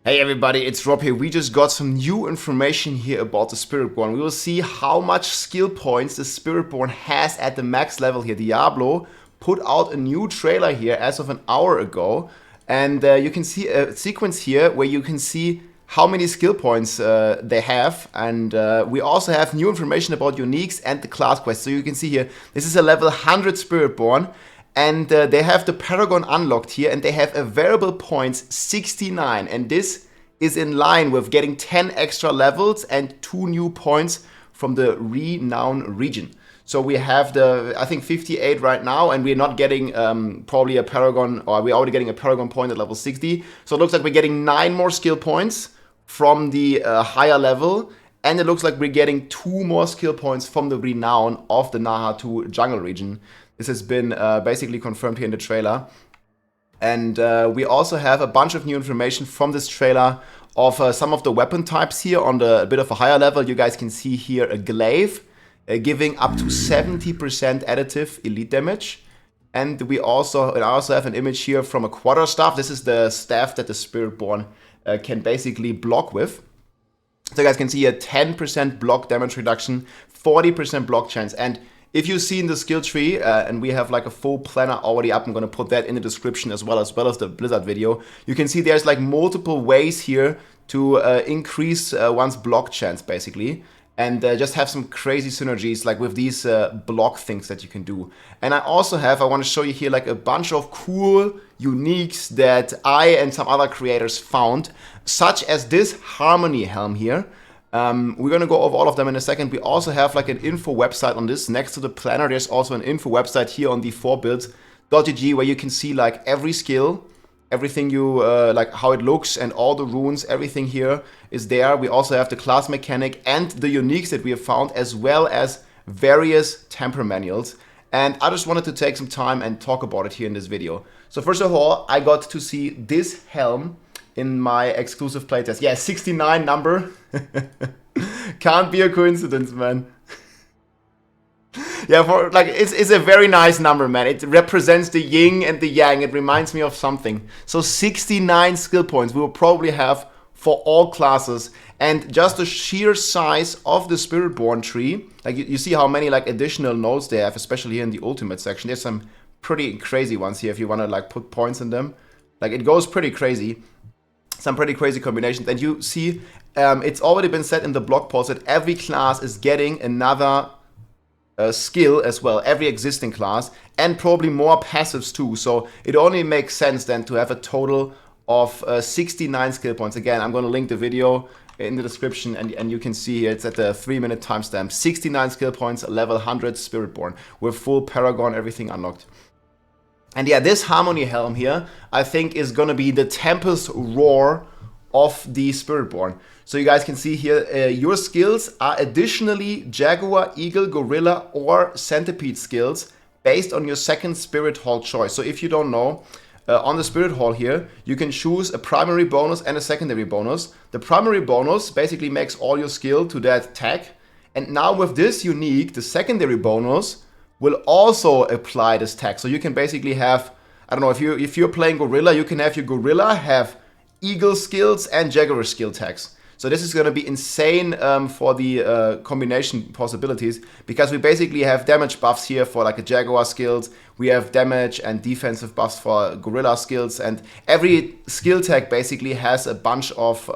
Hey everybody, it's Rob here. We just got some new information here about the Spiritborn. We will see how much skill points the Spiritborn has at the max level here. Diablo put out a new trailer here as of an hour ago. And you can see a sequence here where you can see how many skill points they have. And we also have new information about uniques and the class quest. So you can see here, this is a level 100 Spiritborn. And they have the Paragon unlocked here, and they have available points 69. And this is in line with getting 10 extra levels and 2 new points from the Renown region. So we have the, I think, 58 right now, and we're not getting probably a Paragon, or we're already getting a Paragon point at level 60. So it looks like we're getting 9 more skill points from the higher level. And it looks like we're getting 2 more skill points from the Renown of the Naha 2 jungle region. This has been basically confirmed here in the trailer. And we also have a bunch of new information from this trailer of some of the weapon types here on the bit of a higher level. You guys can see here a glaive giving up to 70% additive elite damage. And we also have an image here from a quarterstaff. This is the staff that the Spiritborn can basically block with. So you guys can see a 10% block damage reduction, 40% block chance. And if you've seen the skill tree, and we have like a full planner already up, I'm going to put that in the description as well as the Blizzard video. You can see there's like multiple ways here to increase one's block chance basically. And just have some crazy synergies like with these block things that you can do. And I want to show you here like a bunch of cool uniques that I and some other creators found, such as this Harmony helm here. We're going to go over all of them in a second. We also have like an info website on this. Next to the planner, there's also an info website here on the 4builds.gg where you can see like every skill, everything you, like how it looks and all the runes, everything here is there. We also have the class mechanic and the uniques that we have found, as well as various temper manuals. And I just wanted to take some time and talk about it here in this video. So first of all, I got to see this helm in my exclusive playtest. Yeah, 69 number. Can't be a coincidence, man. Yeah, for like it's a very nice number, man. It represents the yin and the yang. It reminds me of something. So 69 skill points we will probably have for all classes, and just the sheer size of the Spiritborn tree. Like you see how many like additional nodes they have, especially here in the ultimate section. There's some pretty crazy ones here if you want to like put points in them. Like it goes pretty crazy. Some pretty crazy combinations, and you see it's already been said in the blog post that every class is getting another skill as well, every existing class, and probably more passives too. So it only makes sense then to have a total of 69 skill points. Again, I'm going to link the video in the description, and you can see here it's at the 3-minute timestamp. 69 skill points, level 100 Spiritborn with full Paragon, everything unlocked. And yeah, this Harmony helm here, I think is going to be the Tempest Roar of the Spiritborn. So you guys can see here, your skills are additionally Jaguar, Eagle, Gorilla, or Centipede skills based on your second Spirit Hall choice. So if you don't know, on the Spirit Hall here, you can choose a primary bonus and a secondary bonus. The primary bonus basically makes all your skill to that tag. And now with this unique, the secondary bonus will also apply this tag. So you can basically have, I don't know, if you're playing Gorilla, you can have your Gorilla have Eagle skills and Jaguar skill tags. So this is going to be insane for the combination possibilities, because we basically have damage buffs here for like a Jaguar skills. We have damage and defensive buffs for Gorilla skills, and every skill tag basically has a bunch of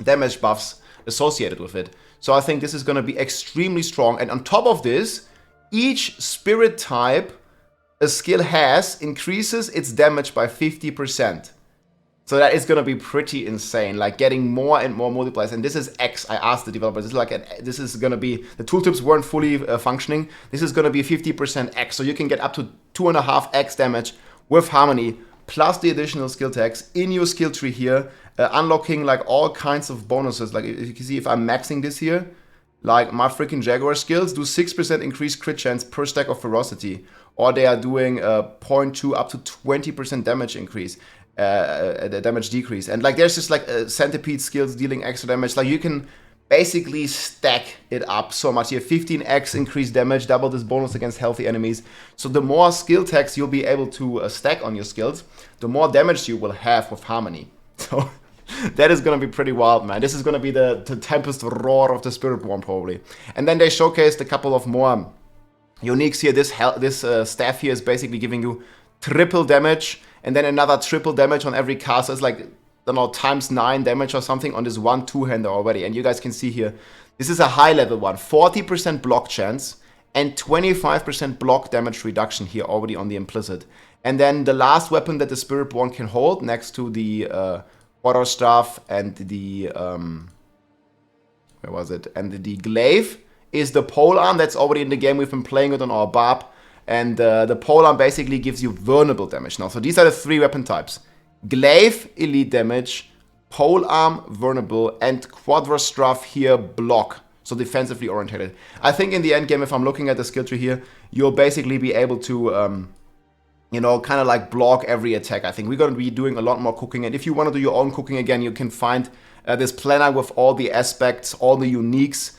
damage buffs associated with it. So I think this is going to be extremely strong. And on top of this, each spirit type a skill has increases its damage by 50%. So that is going to be pretty insane, like getting more and more multipliers. And this is X. I asked the developers, this is going to be, the tooltips weren't fully functioning. This is going to be 50% X. So you can get up to 2.5x damage with Harmony, plus the additional skill tags in your skill tree here, unlocking like all kinds of bonuses. Like you can see if I'm maxing this here, like my freaking Jaguar skills do 6% increased crit chance per stack of ferocity, or they are doing 0.2 up to 20% damage increase, damage decrease. And like there's just like centipede skills dealing extra damage. Like you can basically stack it up so much here. 15x increased damage, double this bonus against healthy enemies. So the more skill tags you'll be able to stack on your skills, the more damage you will have with Harmony. So That is going to be pretty wild, man. This is going to be the Tempest Roar of the Spiritborn, probably. And then they showcased a couple of more uniques here. This staff here is basically giving you triple damage, and then another triple damage on every cast. So it's like, I don't know, times 9 damage or something on this one two-hander already. And you guys can see here, this is a high level one. 40% block chance and 25% block damage reduction here already on the implicit. And then the last weapon that the Spiritborn can hold next to the Quarterstaff and the where was it? And the glaive is the polearm. That's already in the game. We've been playing it on our Barb. And the polearm basically gives you vulnerable damage now. So these are the 3 weapon types. Glaive, elite damage, polearm, vulnerable, and Quadrastraff here, block. So defensively oriented. I think in the end game, if I'm looking at the skill tree here, you'll basically be able to, you know, kind of like block every attack. I think we're going to be doing a lot more cooking. And if you want to do your own cooking again, you can find this planner with all the aspects, all the uniques,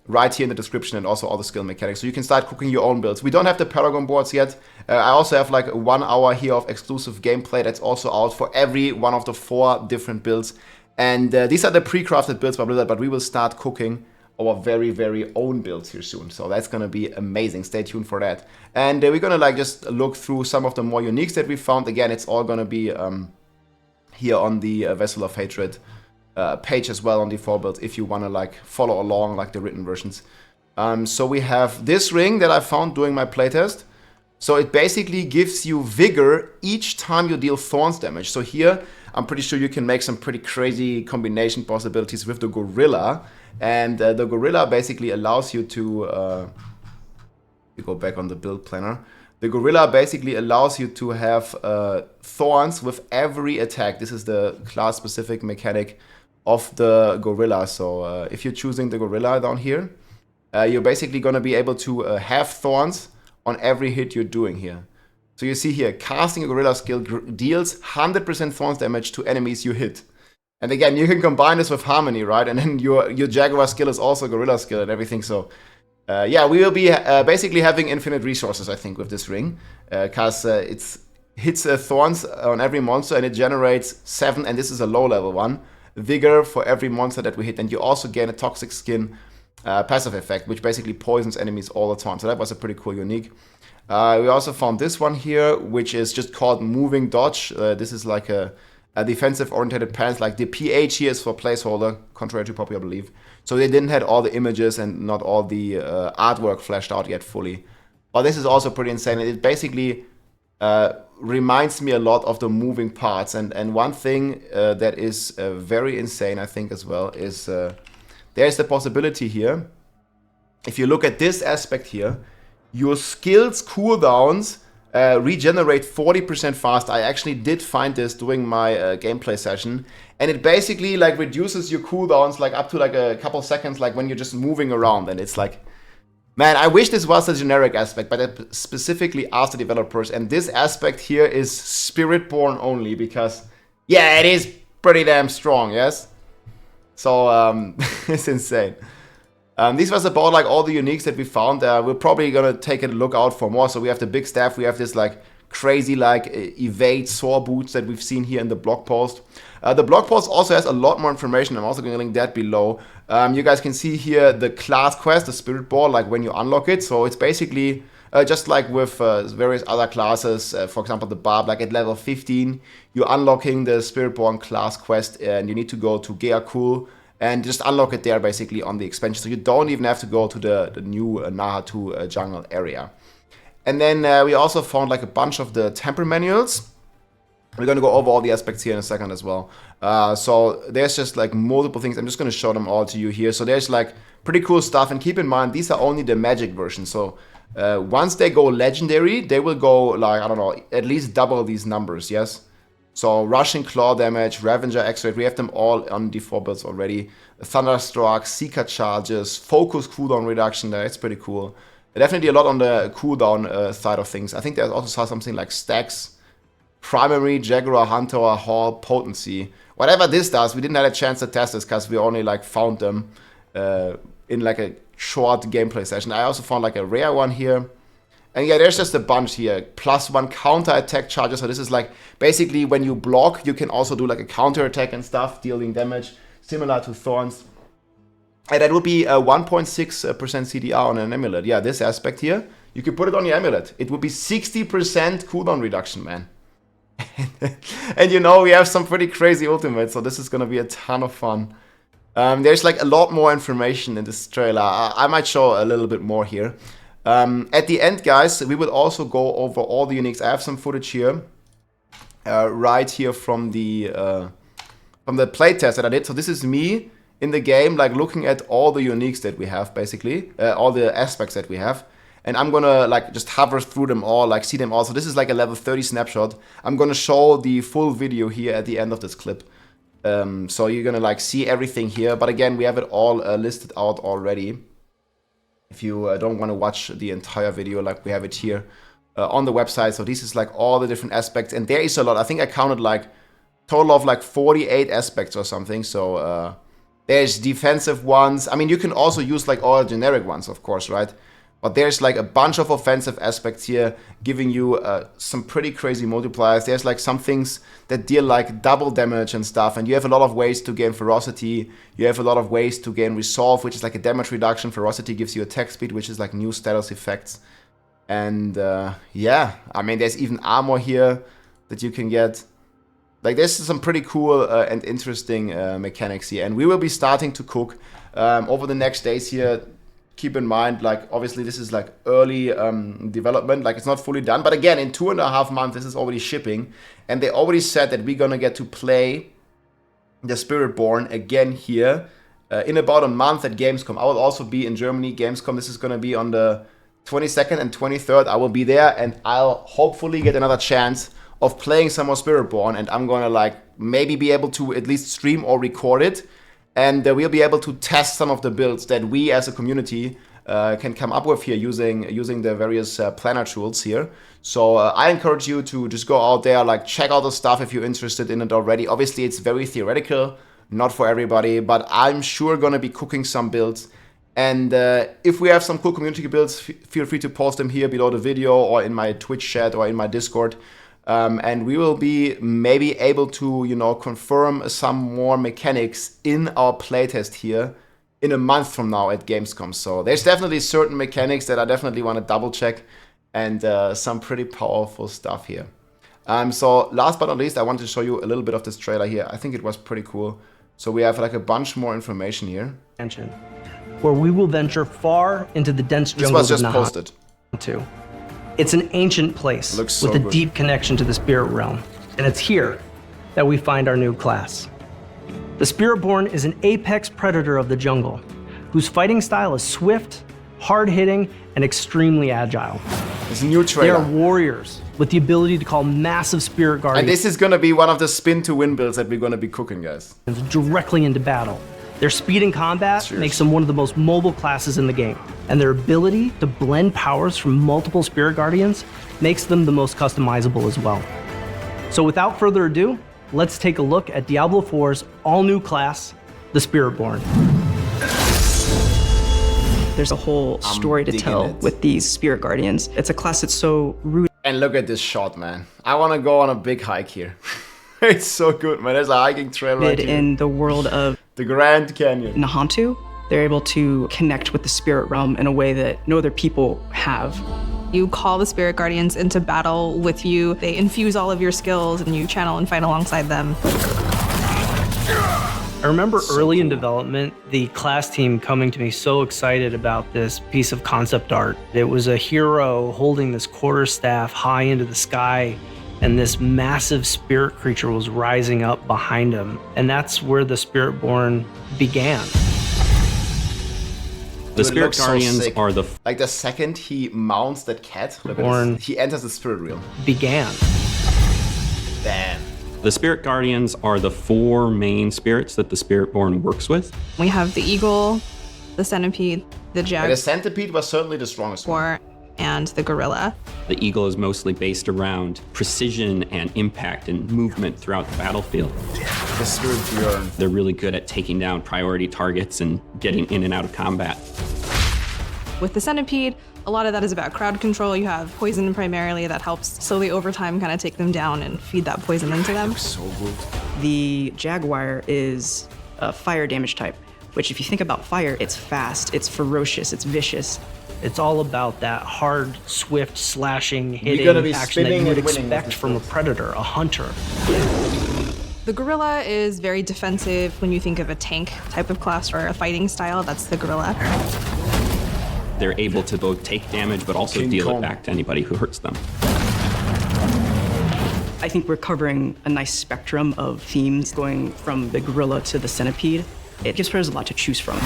right here in the description, and also all the skill mechanics. So you can start cooking your own builds. We don't have the Paragon boards yet. I also have like 1 hour here of exclusive gameplay that's also out for every one of the 4 different builds. And these are the pre-crafted builds by Blizzard, but we will start cooking our very, very own builds here soon. So that's going to be amazing. Stay tuned for that. And we're going to like just look through some of the more uniques that we found. Again, it's all going to be here on the Vessel of Hatred page as well on the 4 builds if you want to like follow along like the written versions. So we have this ring that I found doing my playtest. So it basically gives you vigor each time you deal thorns damage. So here, I'm pretty sure you can make some pretty crazy combination possibilities with the Gorilla. And the Gorilla basically allows you to... you go back on the build planner. The Gorilla basically allows you to have thorns with every attack. This is the class-specific mechanic of the Gorilla. So if you're choosing the Gorilla down here, you're basically going to be able to have thorns on every hit you're doing here. So you see here, casting a Gorilla skill deals 100% thorns damage to enemies you hit. And again, you can combine this with Harmony, right? And then your Jaguar skill is also Gorilla skill and everything. So yeah, we will be basically having infinite resources, I think, with this ring. Because it hits thorns on every monster and it generates 7, and this is a low level one, vigor for every monster that we hit. And you also gain a Toxic Skin passive effect, which basically poisons enemies all the time. So that was a pretty cool unique. We also found this one here, which is just called Moving Dodge. This is like a defensive oriented pants. Like the PH here is for placeholder, contrary to popular belief. So they didn't have all the images and not all the artwork fleshed out yet fully. But this is also pretty insane. It basically reminds me a lot of the moving parts. And one thing that is very insane, I think, as well, is there's the possibility here. If you look at this aspect here, your skills cooldowns regenerate 40% faster. I actually did find this during my gameplay session, and it basically like reduces your cooldowns like up to like a couple seconds, like when you're just moving around. And it's like, man, I wish this was a generic aspect, but I specifically asked the developers, and this aspect here is Spiritborn only because, yeah, it is pretty damn strong, yes? So it's insane. This was about like all the uniques that we found. We're probably gonna take a look out for more. So we have the big staff. We have this like crazy like evade soar boots that we've seen here in the blog post. The blog post also has a lot more information. I'm also gonna link that below. You guys can see here the class quest, the Spiritborn, like when you unlock it. So it's basically just like with various other classes. For example, the Barb, like at level 15, you're unlocking the Spiritborn class quest, and you need to go to Geakul and just unlock it there basically on the expansion. So you don't even have to go to the new Naha2 jungle area. And then we also found like a bunch of the temper manuals. We're going to go over all the aspects here in a second as well. So there's just like multiple things. I'm just going to show them all to you here. So there's like pretty cool stuff. And keep in mind, these are only the magic version. So once they go legendary, they will go like, I don't know, at least double these numbers, yes? So Rushing Claw damage, Ravager X-Rate, we have them all on D4 builds already. Thunderstruck, Seeker Charges, Focus cooldown reduction, that's pretty cool. Definitely a lot on the cooldown side of things. I think there's also something like Stacks, Primary, Jaguar, Hunter, Hall, Potency. Whatever this does, we didn't have a chance to test this because we only like found them in like a short gameplay session. I also found like a rare one here. And yeah, there's just a bunch here. +1 counter attack charges. So this is like basically when you block, you can also do like a counter attack and stuff, dealing damage similar to Thorns. And that would be a 1.6% CDR on an amulet. Yeah, this aspect here, you could put it on your amulet. It would be 60% cooldown reduction, man. And you know, we have some pretty crazy ultimates, so this is gonna be a ton of fun. There's like a lot more information in this trailer. I might show a little bit more here. At the end, guys, we will also go over all the uniques. I have some footage here, right here from the playtest that I did. So this is me in the game, like looking at all the uniques that we have, basically, all the aspects that we have. And I'm gonna like just hover through them all, like see them all. So this is like a level 30 snapshot. I'm gonna show the full video here at the end of this clip. So you're gonna like see everything here. But again, we have it all listed out already. If you don't want to watch the entire video, like we have it here on the website. So this is like all the different aspects, and there is a lot. I think I counted like total of like 48 aspects or something. So there's defensive ones. I mean, you can also use like all generic ones, of course, right? But there's like a bunch of offensive aspects here, giving you some pretty crazy multipliers. There's like some things that deal like double damage and stuff, and you have a lot of ways to gain ferocity. You have a lot of ways to gain resolve, which is like a damage reduction. Ferocity gives you attack speed, which is like new status effects. And yeah, I mean, there's even armor here that you can get. Like, there's some pretty cool and interesting mechanics here. And we will be starting to cook over the next days here. Keep in mind, like, obviously this is like early development, like it's not fully done. But again, in 2.5 months, this is already shipping. And they already said that we're gonna get to play the Spiritborn again here in about a month at Gamescom. I will also be in Germany, Gamescom. This is gonna be on the 22nd and 23rd. I will be there, and I'll hopefully get another chance of playing some more Spiritborn. And I'm gonna like maybe be able to at least stream or record it. And we'll be able to test some of the builds that we as a community can come up with here using the various planner tools here. So I encourage you to just go out there, like check out the stuff if you're interested in it already. Obviously, it's very theoretical, not for everybody, but I'm sure gonna be cooking some builds. And if we have some cool community builds, feel free to post them here below the video or in my Twitch chat or in my Discord. And we will be maybe able to, you know, confirm some more mechanics in our playtest here in a month from now at Gamescom. So there's definitely certain mechanics that I definitely want to double check, and some pretty powerful stuff here. So last but not least, I want to show you a little bit of this trailer here. I think it was pretty cool. So we have like a bunch more information here. Where we will venture far into the dense jungle of Naha. It's an ancient place with a deep connection to the spirit realm, and it's here that we find our new class. The Spiritborn is an apex predator of the jungle, whose fighting style is swift, hard-hitting, and extremely agile. It's a new trailer. They are warriors with the ability to call massive spirit guardians. And this is gonna be one of the spin-to-win builds that we're gonna be cooking, guys. Directly into battle. Their speed in combat makes them one of the most mobile classes in the game, and their ability to blend powers from multiple Spirit Guardians makes them the most customizable as well. So without further ado, let's take a look at Diablo 4's all-new class, the Spiritborn. There's a whole story to tell with these Spirit Guardians. It's a class that's so rooted. And look at this shot, man. I want to go on a big hike here. It's so good, man. There's a hiking trail right here. In the world of the Grand Canyon. Nahantu, they're able to connect with the spirit realm in a way that no other people have. You call the Spirit Guardians into battle with you. They infuse all of your skills and you channel and fight alongside them. I remember early in development, the class team coming to me so excited about this piece of concept art. It was a hero holding this quarterstaff high into the sky, and this massive spirit creature was rising up behind him. And that's where the Spiritborn began. The Spirit Guardians are the... Like the second he mounts that cat, look at this, he enters the spirit realm. Began. Damn. The Spirit Guardians are the 4 main spirits that the Spiritborn works with. We have the eagle, the centipede, the jaguar. The centipede was certainly the strongest one. And the gorilla. The eagle is mostly based around precision and impact and movement throughout the battlefield. The Spiritborn. They're really good at taking down priority targets and getting in and out of combat. With the Centipede, a lot of that is about crowd control. You have poison primarily that helps slowly over time kind of take them down and feed that poison into them. So good. The Jaguar is a fire damage type, which if you think about fire, it's fast, it's ferocious, it's vicious. It's all about that hard, swift, slashing, hitting gonna be action that you spinning would and winning expect with from a predator, a hunter. The Gorilla is very defensive. When you think of a tank type of class or a fighting style, that's the Gorilla. They're able to both take damage but also King deal Kong. it back to anybody who hurts them. I think we're covering a nice spectrum of themes going from the Gorilla to the Centipede. It gives players a lot to choose from.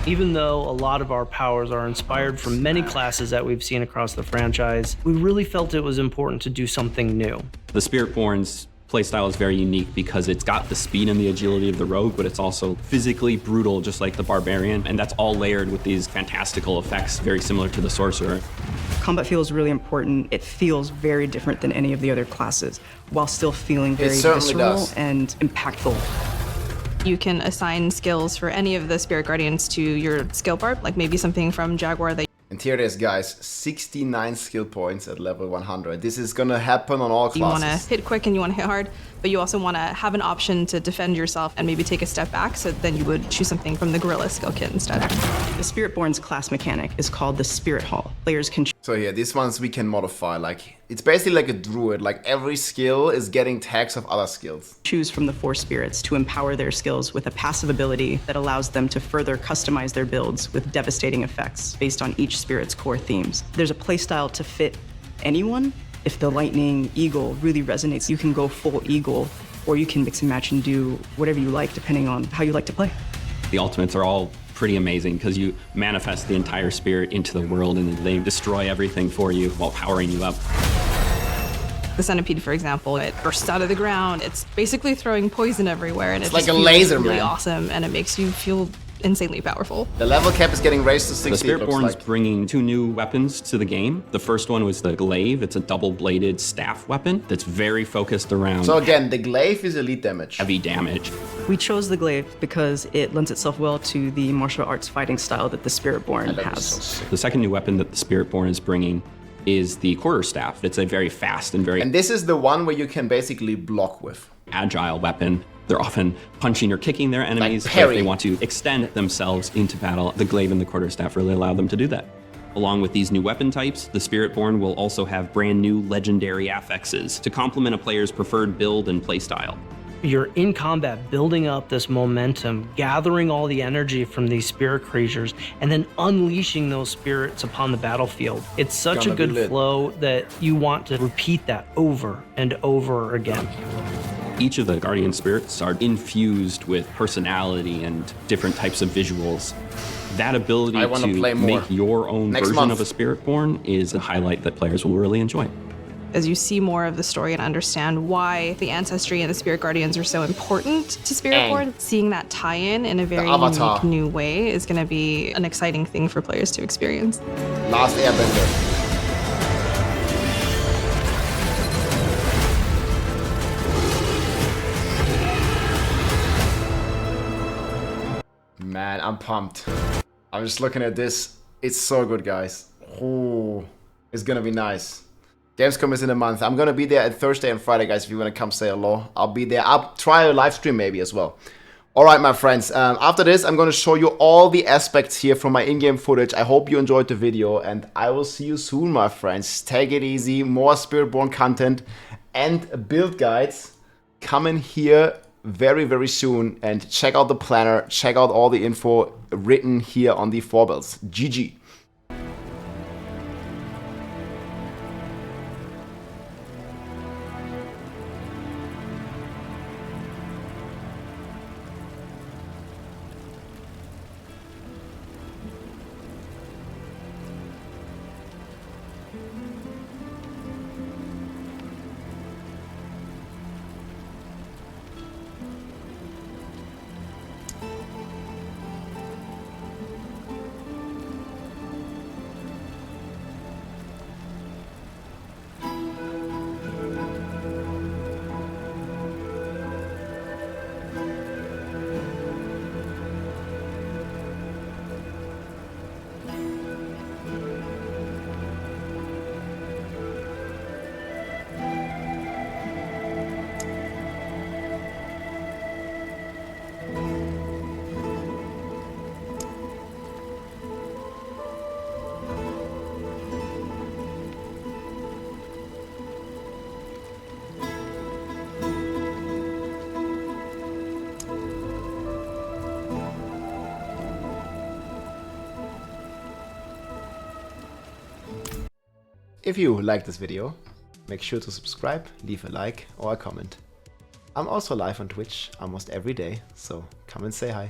Even though a lot of our powers are inspired from many classes that we've seen across the franchise, we really felt it was important to do something new. The Spiritborn's playstyle is very unique because it's got the speed and the agility of the rogue, but it's also physically brutal, just like the Barbarian, and that's all layered with these fantastical effects, very similar to the Sorcerer. Combat feels really important. It feels very different than any of the other classes, while still feeling very certainly visceral does. and impactful. You can assign skills for any of the Spirit Guardians to your skill bar, like maybe something from Jaguar that And here it is, guys. 69 skill points at level 100. This is gonna happen on all you want to classes. hit quick and you want to hit hard, but you also want to have an option to defend yourself and maybe take a step back, so then you would choose something from the Gorilla skill kit instead. The Spiritborn's class mechanic is called the Spirit Hall. Players can So yeah, these ones we can modify. Like, it's basically like a druid. Like, every skill is getting tags of other skills. choose from the 4 spirits to empower their skills with a passive ability that allows them to further customize their builds with devastating effects based on each spirit's core themes. There's a playstyle to fit anyone. If the lightning eagle really resonates, you can go full eagle, or you can mix and match and do whatever you like depending on how you like to play. The ultimates are all pretty amazing because you manifest the entire spirit into the world and they destroy everything for you while powering you up. The Centipede, for example, it bursts out of the ground. It's basically throwing poison everywhere, and It's it like just a feels laser, really man. awesome, and it makes you feel insanely powerful. The level cap is getting raised to The 60, it looks Spiritborn's like. bringing 2 new weapons to the game. The first one was the glaive. It's a double-bladed staff weapon that's very focused around So again, the glaive is elite damage. heavy damage. We chose the glaive because it lends itself well to the martial arts fighting style that the Spiritborn That is so has. sick. The second new weapon that the Spiritborn is bringing is the quarterstaff. It's a very fast and very And this is the one where you can basically block with. agile weapon. They're often punching or kicking their enemies. But if parry. they want to extend themselves into battle, the glaive and the quarterstaff really allow them to do that. Along with these new weapon types, the Spiritborn will also have brand new legendary affixes to complement a player's preferred build and playstyle. You're in combat building up this momentum, gathering all the energy from these spirit creatures, and then unleashing those spirits upon the battlefield. It's such Gonna a be good lit. flow that you want to repeat that over and over again. Each of the guardian spirits are infused with personality and different types of visuals. That ability I wanna to play more. make your own Next version month. of a Spiritborn is a highlight that players will really enjoy. As you see more of the story and understand why the ancestry and the Spirit Guardians are so important to Spiritborn, seeing that tie-in in a very Avatar. unique new way is going to be an exciting thing for players to experience. Last Airbender. Man, I'm pumped. I'm just looking at this. It's so good, guys. Ooh, it's gonna be nice. Gamescom is in a month. I'm gonna be there at Thursday and Friday, guys. If you wanna come say hello, I'll be there. I'll try a live stream maybe as well. All right, my friends. After this, I'm gonna show you all the aspects here from my in-game footage. I hope you enjoyed the video, and I will see you soon, my friends. Take it easy. More Spiritborn content and build guides coming here very, very soon. And check out the planner. Check out all the info written here on the 4 builds. GG. If you like this video, make sure to subscribe, leave a like or a comment. I'm also live on Twitch almost every day, so come and say hi.